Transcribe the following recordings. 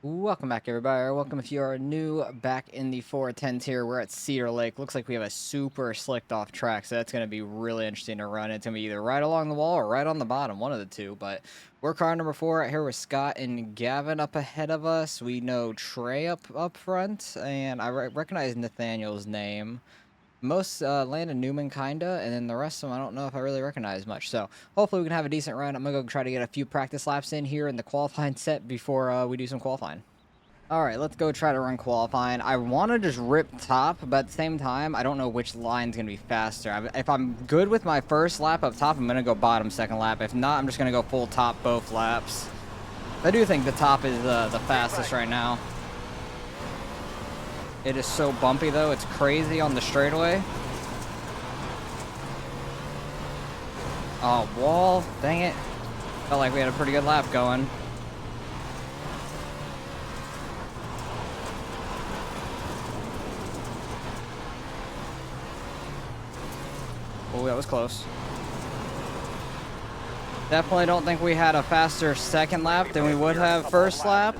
Welcome back, everybody. Or welcome if you are new back in the 410s here. We're at Cedar Lake. Looks like we have a super slicked off track, so that's going to be really interesting to run. It's going to be either right along the wall or right on the bottom, one of the two. But we're car number 4 right here with Scott and Gavin up ahead of us. We know Trey up front, and I recognize Nathaniel's name. Most Landon Newman, kinda, and then the rest of them I don't know if I really recognize much. So hopefully we can have a decent run. I'm gonna go try to get a few practice laps in here in the qualifying set before we do some qualifying. All right, let's go try to run qualifying. I want to just rip top, but at the same time, I don't know which line's going to be faster. If I'm good with my first lap up top, I'm going to go bottom second lap. If not, I'm just going to go full top both laps. I do think the top is the fastest right now. It is so bumpy, though. It's crazy on the straightaway. Oh, wall. Dang it. Felt like we had a pretty good lap going. Oh, that was close. Definitely don't think we had a faster second lap than we would have first lap.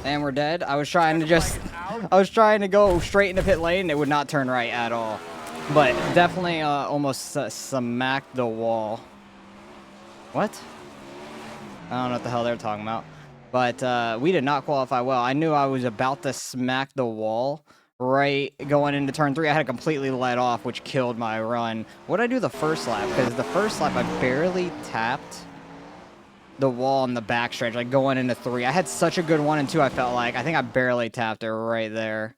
And we're dead. I was trying to go straight into pit lane. It would not turn right at all. But definitely almost smacked the wall. What? I don't know what the hell they're talking about. But we did not qualify well. I knew I was about to smack the wall right going into turn 3. I had to completely let off, which killed my run. What did I do the first lap? Because the first lap I barely tapped the wall in the backstretch, like going into 3. I had such a good 1 and 2. I felt like I think I barely tapped it right there,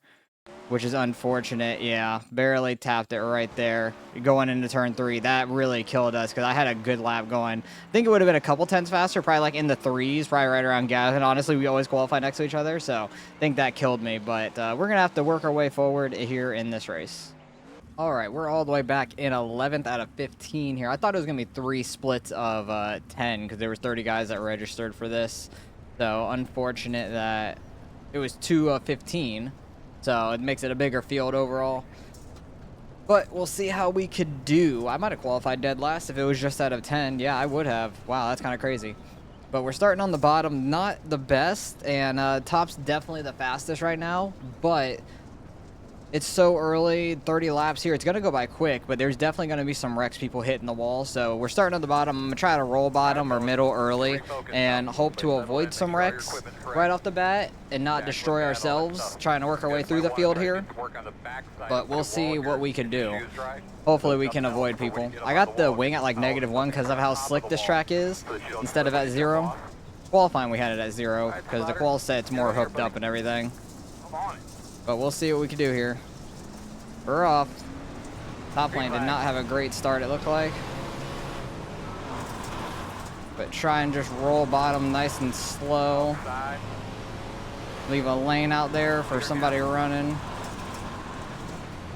which is unfortunate. Yeah, barely tapped it right there going into turn 3. That really killed us because I had a good lap going. I think it would have been a couple tenths faster, probably like in the 3s, probably right around Gavin. Honestly, we always qualify next to each other, so I think that killed me. But we're going to have to work our way forward here in this race. All right, we're all the way back in 11th out of 15 here. I thought it was going to be 3 splits of 10 because there were 30 guys that registered for this. So unfortunate that it was 2 of 15. So it makes it a bigger field overall. But we'll see how we could do. I might have qualified dead last if it was just out of 10. Yeah, I would have. Wow, that's kind of crazy. But we're starting on the bottom, not the best. And top's definitely the fastest right now. But it's so early, 30 laps here. It's going to go by quick, but there's definitely going to be some wrecks, people hitting the wall. So we're starting at the bottom. I'm going to try to roll bottom or middle early and hope to avoid some wrecks right off the bat and not destroy ourselves, trying to work our way through the field here. But we'll see what we can do. Hopefully we can avoid people. I got the wing at like -1 because of how slick this track is instead of at 0. Qualifying, we had it at 0 because the qual set's more hooked up and everything. But we'll see what we can do here. We're off. Top lane did not have a great start, it looked like. But try and just roll bottom nice and slow. Leave a lane out there for somebody running.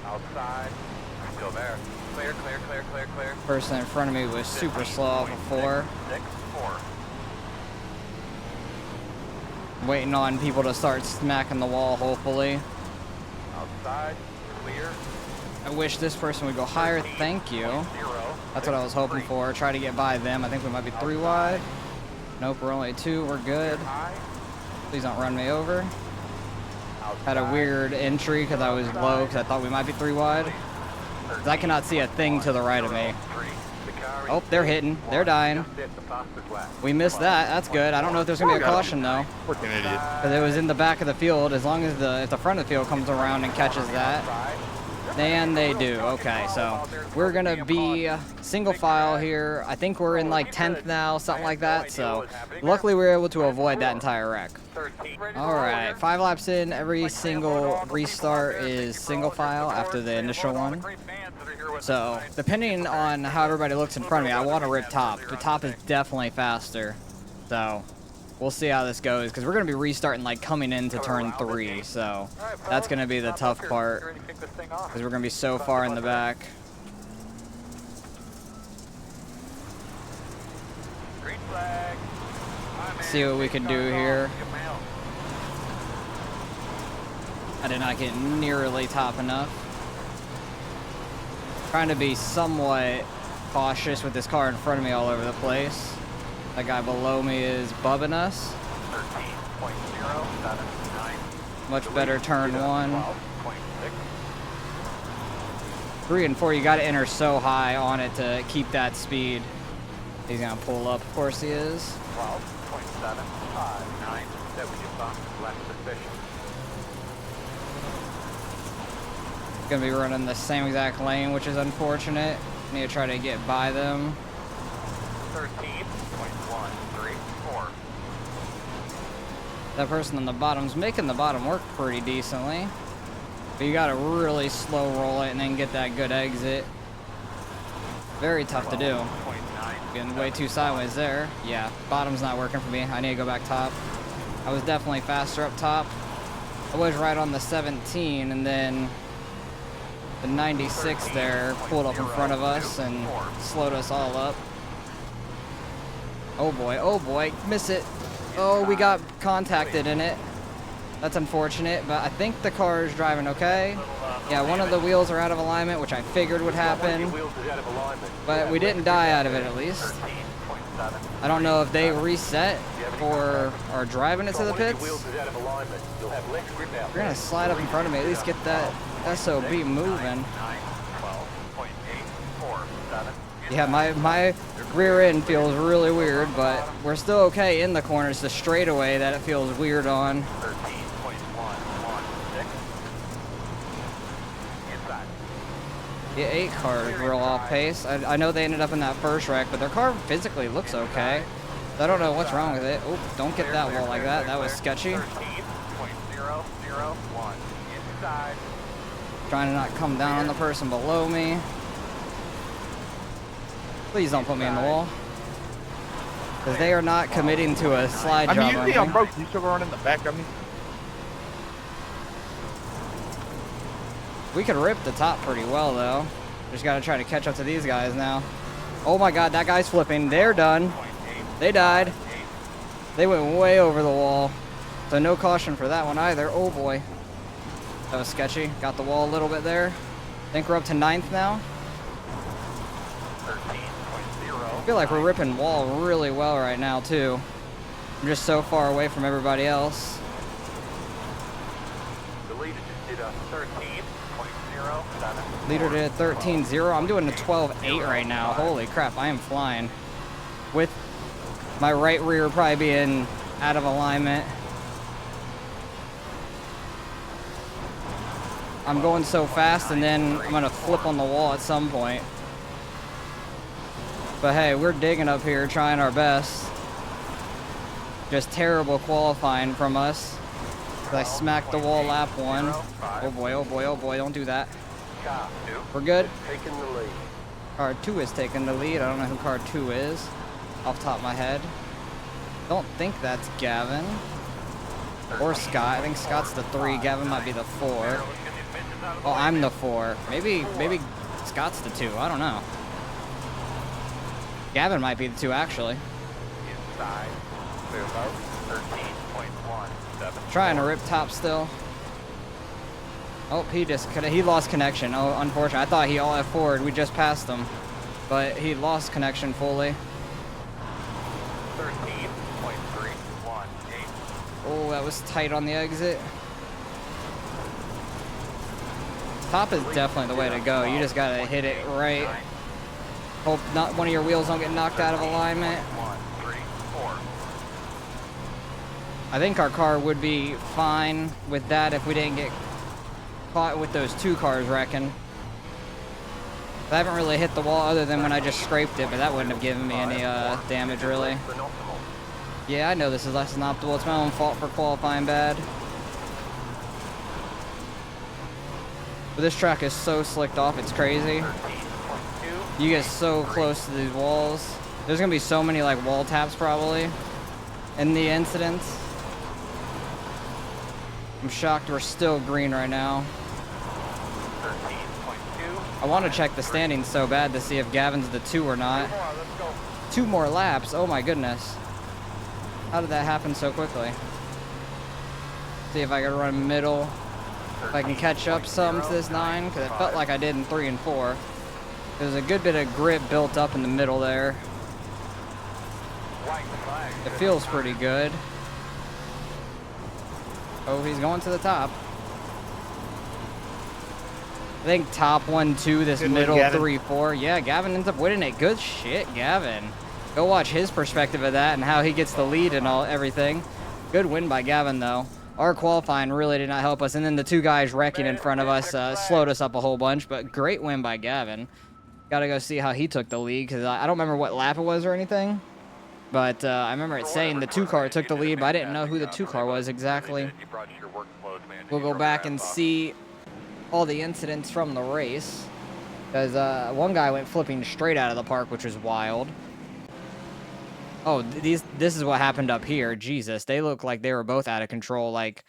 Outside. Still there. Clear, clear, clear, clear, clear. Person in front of me was super slow off of 4. 6-4. Waiting on people to start smacking the wall, hopefully. Outside. Clear. I wish this person would go higher. Thank you. That's what I was hoping for. Try to get by them. I think we might be 3 wide. Nope, we're only 2. We're good. Please don't run me over. Had a weird entry because I was low because I thought we might be 3 wide. I cannot see a thing to the right of me. Oh, they're hitting. They're dying. We missed that. That's good. I don't know if there's going to be a caution, though. Freaking idiot. Because it was in the back of the field. As long as if the front of the field comes around and catches that. And they do. Okay, so we're going to be single file here. I think we're in like 10th now, something like that. So luckily we were able to avoid that entire wreck. All right, 5 laps in. Every single restart is single file after the initial one. So depending on how everybody looks in front of me, I want to rip top. The top is definitely faster. So we'll see how this goes because we're going to be restarting like coming into turn 3. So that's going to be the tough part because we're going to be so far in the back. See what we can do here. I did not get nearly top enough. Trying to be somewhat cautious with this car in front of me all over the place. That guy below me is bubbing us. Much better turn 1. 12.6. 3 and 4, you got to enter so high on it to keep that speed. He's gonna pull up, of course he is. 12.759. Less suspicious. Gonna be running the same exact lane, which is unfortunate. Need to try to get by them. 13.134. That person on the bottom's making the bottom work pretty decently. But you gotta really slow roll it and then get that good exit. Very tough to do. Getting way too sideways there. Yeah, bottom's not working for me. I need to go back top. I was definitely faster up top. I was right on the 17, and then the 96 there pulled up in front of us and slowed us all up. Oh boy, miss it. Oh, we got contacted in it. That's unfortunate, but I think the car is driving okay. Yeah, one of the wheels are out of alignment, which I figured would happen, but we didn't die out of it at least. I don't know if they reset or are driving it to the pits. You're gonna slide up in front of me, at least get that SOB moving. Yeah, my rear end feels really weird, but we're still okay in the corners. The straightaway that it feels weird on. Yeah, 8 cars real off pace. I know they ended up in that first wreck, but their car physically looks okay. I don't know what's wrong with it. Oh, don't get that wall like that. That was sketchy. 13.001 inside. Trying to not come down on the person below me. Please don't put me in the wall. Because they are not committing to a slide job. I mean, usually I'm broke. You still running in the back of me. We could rip the top pretty well, though. Just got to try to catch up to these guys now. Oh my god, that guy's flipping. They're done. They died. They went way over the wall. So no caution for that one either. Oh boy. That was sketchy. Got the wall a little bit there. I think we're up to 9th now. I feel like we're ripping wall really well right now, too. I'm just so far away from everybody else. The leader just did a 13.07. Leader did a 13.0. I'm doing a 12.8 right now. Holy crap, I am flying. With my right rear probably being out of alignment. I'm going so fast, and then I'm going to flip on the wall at some point. But hey, we're digging up here, trying our best. Just terrible qualifying from us. I smacked the wall lap 1. Oh boy, oh boy, oh boy, don't do that. We're good. Taking the lead. Car 2 is taking the lead. I don't know who car 2 is off the top of my head. Don't think that's Gavin. Or Scott. I think Scott's the 3. Gavin might be the 4. Oh, I'm the 4. Maybe Scott's the 2. I don't know. Gavin might be the 2, actually. Inside. Clear low. 13.17. Trying to rip top still. Oh, he lost connection. Oh, unfortunate. I thought he all F4'd. We just passed him. But he lost connection fully. 13.318. Oh, that was tight on the exit. Top is definitely the way to go. You just gotta hit it right. Hope not one of your wheels don't get knocked out of alignment. 134. I think our car would be fine with that if we didn't get caught with those 2 cars wrecking. I haven't really hit the wall other than when I just scraped it, but that wouldn't have given me any damage really. Yeah, I know this is less than optimal. It's my own fault for qualifying bad. But this track is so slicked off, it's crazy. You get so close to these walls. There's gonna be so many like wall taps probably in the incidents. I'm shocked we're still green right now. I want to check the standings so bad to see if Gavin's the 2 or not. 2 more laps, oh my goodness. How did that happen so quickly? See if I can run middle. If I can catch up some to this 9, because it felt like I did in 3 and 4. There's a good bit of grip built up in the middle there. It feels pretty good. Oh, he's going to the top. I think top 1-2, this Good win, middle Gavin. 3-4. Yeah, Gavin ends up winning it. Good shit, Gavin. Go watch his perspective of that and how he gets the lead and everything. Good win by Gavin, though. Our qualifying really did not help us, and then the two guys wrecking in front of us slowed us up a whole bunch, but great win by Gavin. Gotta go see how he took the lead, because I don't remember what lap it was or anything, but I remember it saying the 2-car took the lead, but I didn't know who the 2-car was exactly. We'll go back and see all the incidents from the race, because one guy went flipping straight out of the park, which was wild. Oh, this is what happened up here. Jesus, they look like they were both out of control. Like,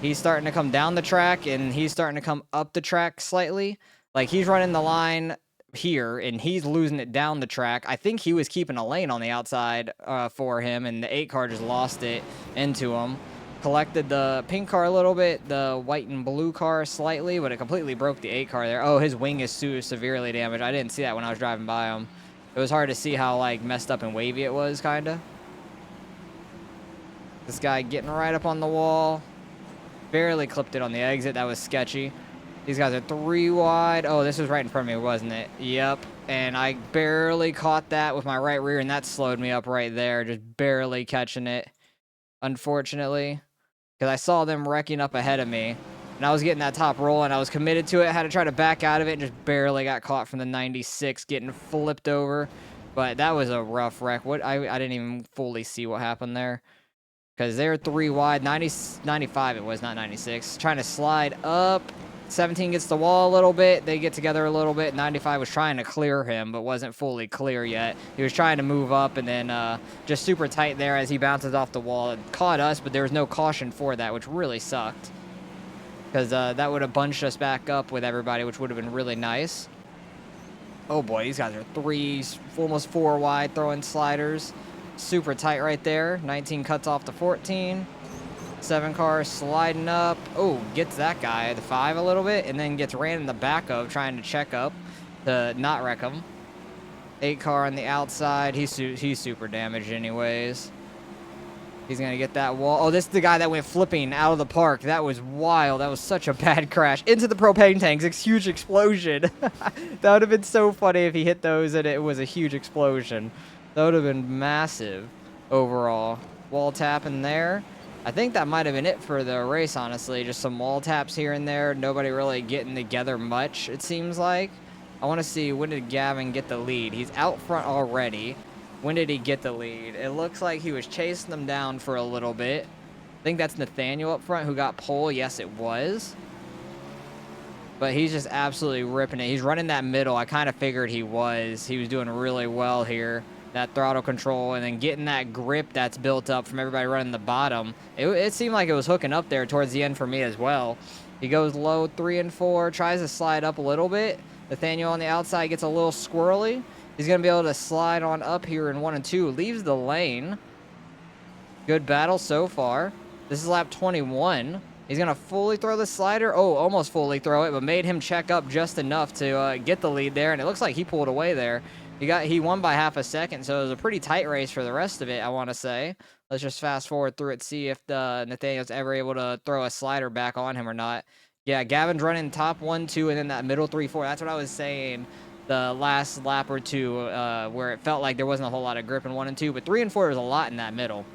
he's starting to come down the track, and he's starting to come up the track slightly. Like, he's running the line here, and he's losing it down the track. I think he was keeping a lane on the outside for him, and the 8-car just lost it into him. Collected the pink car a little bit, the white and blue car slightly, but it completely broke the 8-car there. Oh, his wing is severely damaged. I didn't see that when I was driving by him. It was hard to see how, like, messed up and wavy it was, kind of. This guy getting right up on the wall. Barely clipped it on the exit. That was sketchy. These guys are 3 wide. Oh, this was right in front of me, wasn't it? Yep. And I barely caught that with my right rear, and that slowed me up right there. Just barely catching it, unfortunately. Because I saw them wrecking up ahead of me. And I was getting that top roll, and I was committed to it. I had to try to back out of it, and just barely got caught from the 96, getting flipped over. But that was a rough wreck. I didn't even fully see what happened there. Because they're 3 wide. 95 it was, not 96. Trying to slide up. 17 gets the wall a little bit. They get together a little bit. 95 was trying to clear him, but wasn't fully clear yet. He was trying to move up, and then just super tight there as he bounces off the wall. It caught us, but there was no caution for that, which really sucked. Because that would have bunched us back up with everybody, which would have been really nice. Oh boy, these guys are 3s, almost 4 wide, throwing sliders. Super tight right there. 19 cuts off the 14. 7-car sliding up. Oh, gets that guy, the 5 a little bit, and then gets ran in the back of, trying to check up to not wreck him. 8-car on the outside. He's super damaged anyways. He's going to get that wall. Oh, this is the guy that went flipping out of the park. That was wild. That was such a bad crash. Into the propane tanks. A huge explosion. That would have been so funny if he hit those and it was a huge explosion. That would have been massive overall. Wall tapping there. I think that might have been it for the race, honestly. Just some wall taps here and there. Nobody really getting together much, it seems like. I want to see, when did Gavin get the lead? He's out front already. When did he get the lead? It looks like he was chasing them down for a little bit. I think that's Nathaniel up front who got pole. Yes, it was. But he's just absolutely ripping it. He's running that middle. I kind of figured he was. He was doing really well here. That throttle control and then getting that grip that's built up from everybody running the bottom. It seemed like it was hooking up there towards the end for me as well. He goes low 3 and 4, tries to slide up a little bit. Nathaniel on the outside gets a little squirrely. He's going to be able to slide on up here in 1 and 2. Leaves the lane. Good battle so far. This is lap 21. He's going to fully throw the slider. Oh, almost fully throw it, but made him check up just enough to get the lead there. And it looks like he pulled away there. He won by half a second, so it was a pretty tight race for the rest of it, I want to say. Let's just fast forward through it, see if Nathaniel's ever able to throw a slider back on him or not. Yeah, Gavin's running top 1, 2, and then that middle 3, 4. That's what I was saying the last lap or two, where it felt like there wasn't a whole lot of grip in 1 and 2, but 3 and 4 was a lot in that middle.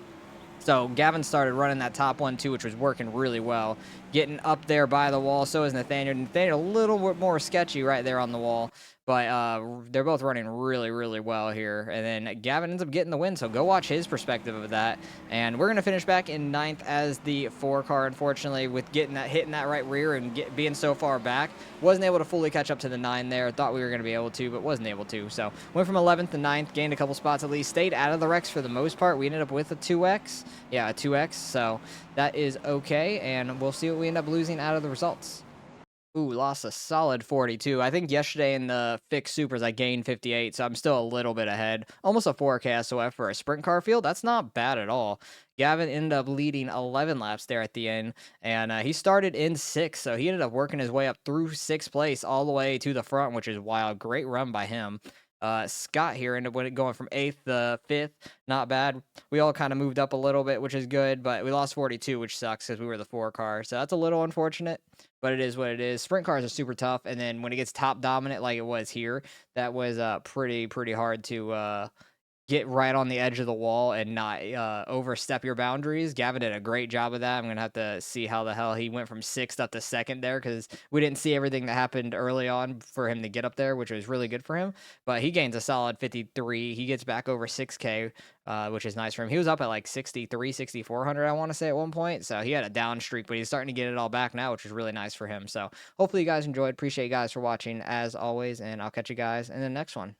So Gavin started running that top 1, 2, which was working really well. Getting up there by the wall, so is Nathaniel. Nathaniel a little bit more sketchy right there on the wall. But they're both running really, really well here. And then Gavin ends up getting the win, so go watch his perspective of that. And we're going to finish back in 9th as the 4-car, unfortunately, with hitting that right rear and being so far back. Wasn't able to fully catch up to the 9 there. Thought we were going to be able to, but wasn't able to. So went from 11th to 9th, gained a couple spots at least. Stayed out of the wrecks for the most part. We ended up with a 2X. Yeah, a 2X. So that is okay, and we'll see what we end up losing out of the results. Ooh, lost a solid 42. I think yesterday in the fixed supers, I gained 58, so I'm still a little bit ahead. Almost a 4K SOF for a sprint car field. That's not bad at all. Gavin ended up leading 11 laps there at the end, and he started in 6th, so he ended up working his way up through 6th place all the way to the front, which is wild. Great run by him. Scott here ended up going from 8th to 5th. Not bad. We all kind of moved up a little bit, which is good, but we lost 42, which sucks because we were the 4 car. So that's a little unfortunate, but it is what it is. Sprint cars are super tough, and then when it gets top dominant like it was here, that was pretty hard to get right on the edge of the wall and not overstep your boundaries. Gavin did a great job of that. I'm gonna have to see how the hell he went from 6th up to 2nd there, because we didn't see everything that happened early on for him to get up there, which was really good for him. But he gains a solid 53. He gets back over 6K, which is nice for him. He was up at like 63, 6,400, I want to say, at one point. So he had a down streak, but he's starting to get it all back now, which is really nice for him. So hopefully you guys enjoyed. Appreciate you guys for watching as always, and I'll catch you guys in the next one.